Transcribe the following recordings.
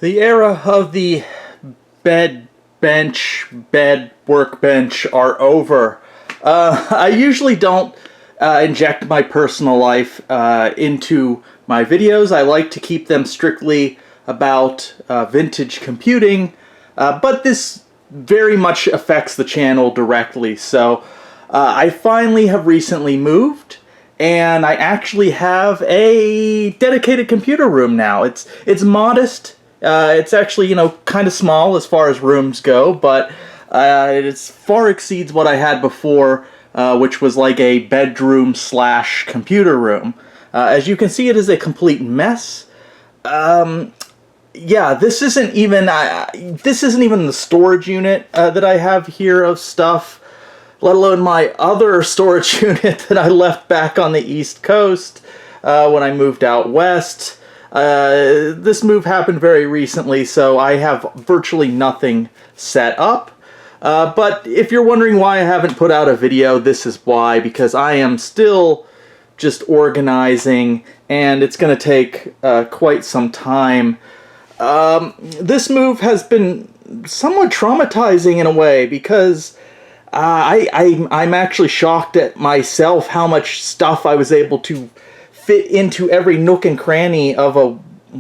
The era of the bed workbench are over. I usually don't inject my personal life into my videos. I like to keep them strictly about vintage computing, but this very much affects the channel directly. So I finally have recently moved, and I actually have a dedicated computer room now. It's modest. It's actually, kind of small as far as rooms go, but it far exceeds what I had before, which was like a bedroom slash computer room. As you can see, it is a complete mess. Yeah, this isn't even the storage unit that I have here of stuff, let alone my other storage unit that I left back on the East Coast when I moved out west. This move happened very recently, so I have virtually nothing set up. But if you're wondering why I haven't put out a video, this is why, because I am still just organizing, and it's going to take quite some time. This move has been somewhat traumatizing in a way, because I'm actually shocked at myself how much stuff I was able to fit into every nook and cranny of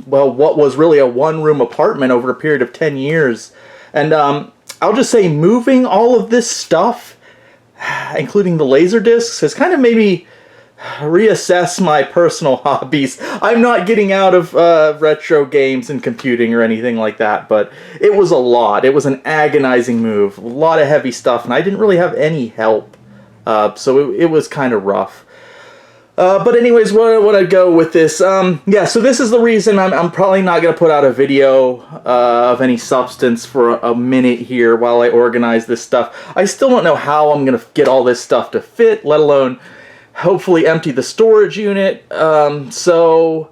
what was really a one-room apartment over a period of 10 years. And I'll just say moving all of this stuff, including the laser discs, has kind of made me reassess my personal hobbies. I'm not getting out of retro games and computing or anything like that, but it was a lot. It was an agonizing move, a lot of heavy stuff, and I didn't really have any help, so it was kind of rough. But anyways, where would I go with this? Yeah, so this is the reason I'm probably not going to put out a video of any substance for a minute here while I organize this stuff. I still don't know how I'm going to get all this stuff to fit, let alone hopefully empty the storage unit. So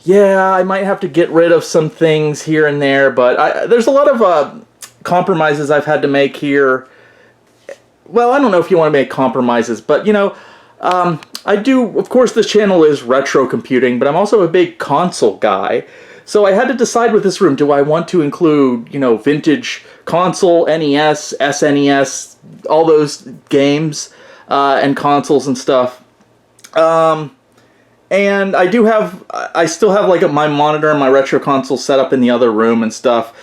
yeah, I might have to get rid of some things here and there, but there's a lot of compromises I've had to make here. Well, I don't know if you want to make compromises, but I do, of course, this channel is retro computing, but I'm also a big console guy. So I had to decide with this room, do I want to include, vintage console, NES, SNES, all those games, and consoles and stuff. And I still have like my monitor and my retro console set up in the other room and stuff.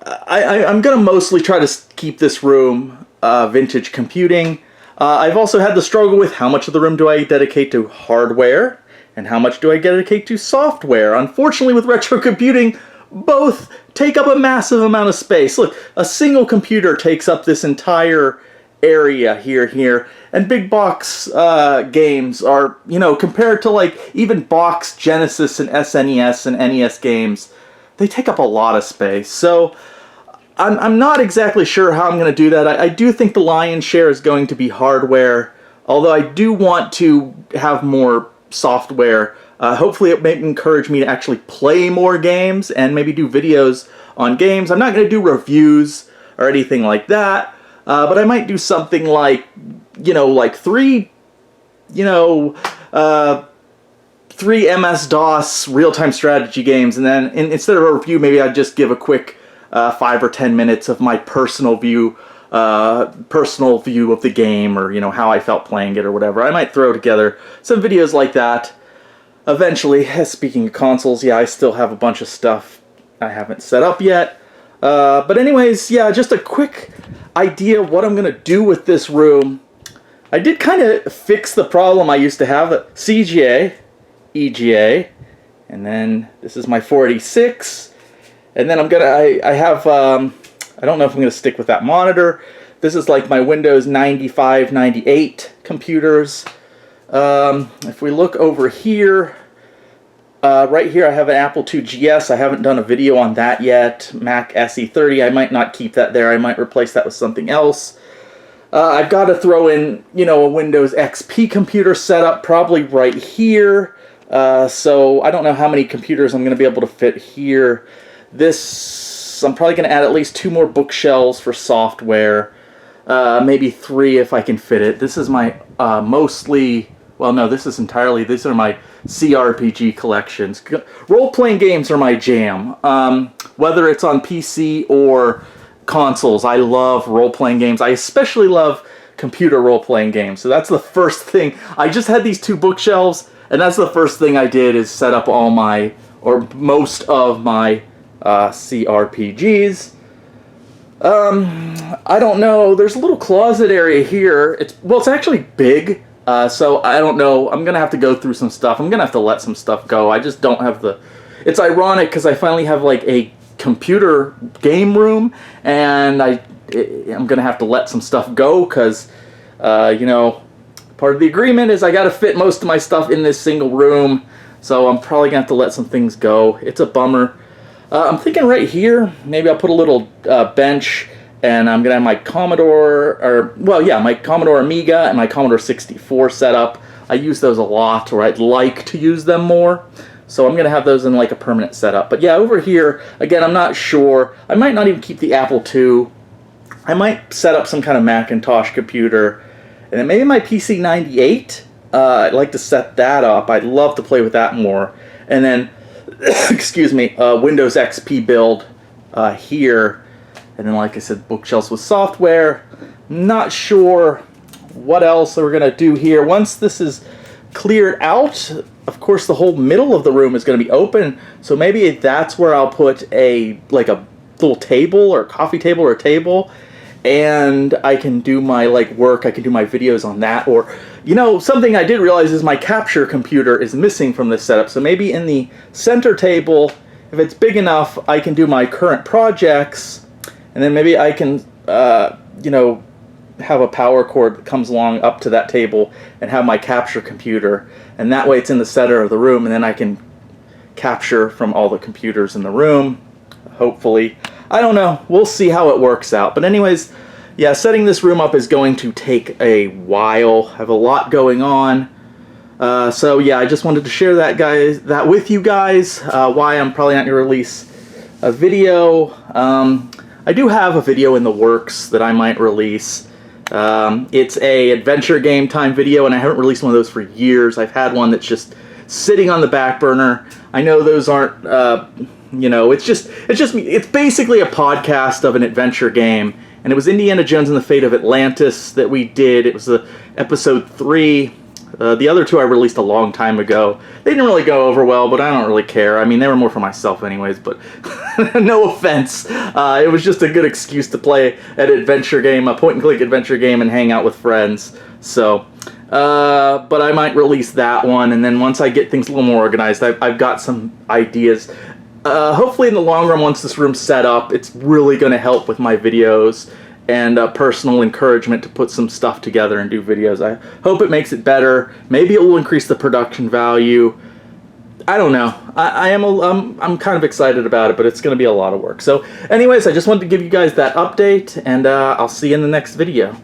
I'm going to mostly try to keep this room vintage computing. I've also had to struggle with how much of the room do I dedicate to hardware and how much do I dedicate to software. Unfortunately, with retro computing, both take up a massive amount of space. Look, a single computer takes up this entire area here, and big box games are, compared to like even box Genesis and SNES and NES games, they take up a lot of space. So I'm not exactly sure how I'm going to do that. I do think the lion's share is going to be hardware, although I do want to have more software. Hopefully it may encourage me to actually play more games and maybe do videos on games. I'm not going to do reviews or anything like that, but I might do something like, like three MS-DOS real-time strategy games, and then instead of a review, maybe I'd just give a quick 5 or 10 minutes of my personal view of the game, or how I felt playing it or whatever. I might throw together some videos like that eventually. Speaking of consoles, yeah, I still have a bunch of stuff I haven't set up yet. But anyways, yeah, just a quick idea of what I'm gonna do with this room. I did kind of fix the problem I used to have at CGA, EGA, and then this is my 486. And then I have, I don't know if I'm going to stick with that monitor. This is like my Windows 95, 98 computers. If we look over here, right here I have an Apple II GS. I haven't done a video on that yet. Mac SE30, I might not keep that there. I might replace that with something else. I've got to throw in, a Windows XP computer setup probably right here. So I don't know how many computers I'm going to be able to fit here. I'm probably going to add at least 2 more bookshelves for software, maybe 3 if I can fit it. This is my these are my CRPG collections. Role-playing games are my jam. Whether it's on PC or consoles, I love role-playing games. I especially love computer role-playing games. So that's the first thing. I just had these 2 bookshelves, and that's the first thing I did, is set up all my, or most of my CRPGs. I don't know. There's a little closet area here. It's actually big. So I don't know. I'm gonna have to go through some stuff. I'm gonna have to let some stuff go. I just don't have the. It's ironic because I finally have like a computer game room, and I'm gonna have to let some stuff go because, you know, part of the agreement is I gotta fit most of my stuff in this single room. So I'm probably gonna have to let some things go. It's a bummer. I'm thinking right here, maybe I'll put a little bench, and I'm going to have my Commodore, my Commodore Amiga and my Commodore 64 set up. I use those a lot, or I'd like to use them more. So I'm going to have those in like a permanent setup. But yeah, over here, again, I'm not sure. I might not even keep the Apple II. I might set up some kind of Macintosh computer. And then maybe my PC-98. I'd like to set that up. I'd love to play with that more. And then excuse me, Windows XP build here, and then like I said, bookshelves with software. Not sure what else we're gonna do here. Once this is cleared out, of course the whole middle of the room is gonna be open, so maybe that's where I'll put a little table or coffee table or table, and I can do my work, I can do my videos on that. Or, you know, something I did realize is my capture computer is missing from this setup. So maybe in the center table, if it's big enough, I can do my current projects, and then maybe I can, you know, have a power cord that comes along up to that table and have my capture computer, and that way it's in the center of the room, and then I can capture from all the computers in the room, hopefully. I don't know. We'll see how it works out. But anyways, yeah, setting this room up is going to take a while. I have a lot going on. So yeah, I just wanted to share that with you guys. Why I'm probably not going to release a video. I do have a video in the works that I might release. It's a adventure game time video, and I haven't released one of those for years. I've had one that's just sitting on the back burner. I know those aren't... you know, it's basically a podcast of an adventure game, and it was Indiana Jones and the Fate of Atlantis that we did. It was episode 3. The other 2 I released a long time ago. They didn't really go over well, but I don't really care. I mean, they were more for myself anyways, but no offense. It was just a good excuse to play an adventure game, a point-and-click adventure game, and hang out with friends. So, but I might release that one, and then once I get things a little more organized, I've got some ideas. Hopefully in the long run, once this room's set up, it's really going to help with my videos and personal encouragement to put some stuff together and do videos. I hope it makes it better. Maybe it will increase the production value. I don't know. I'm kind of excited about it, but it's going to be a lot of work. So anyways, I just wanted to give you guys that update, and I'll see you in the next video.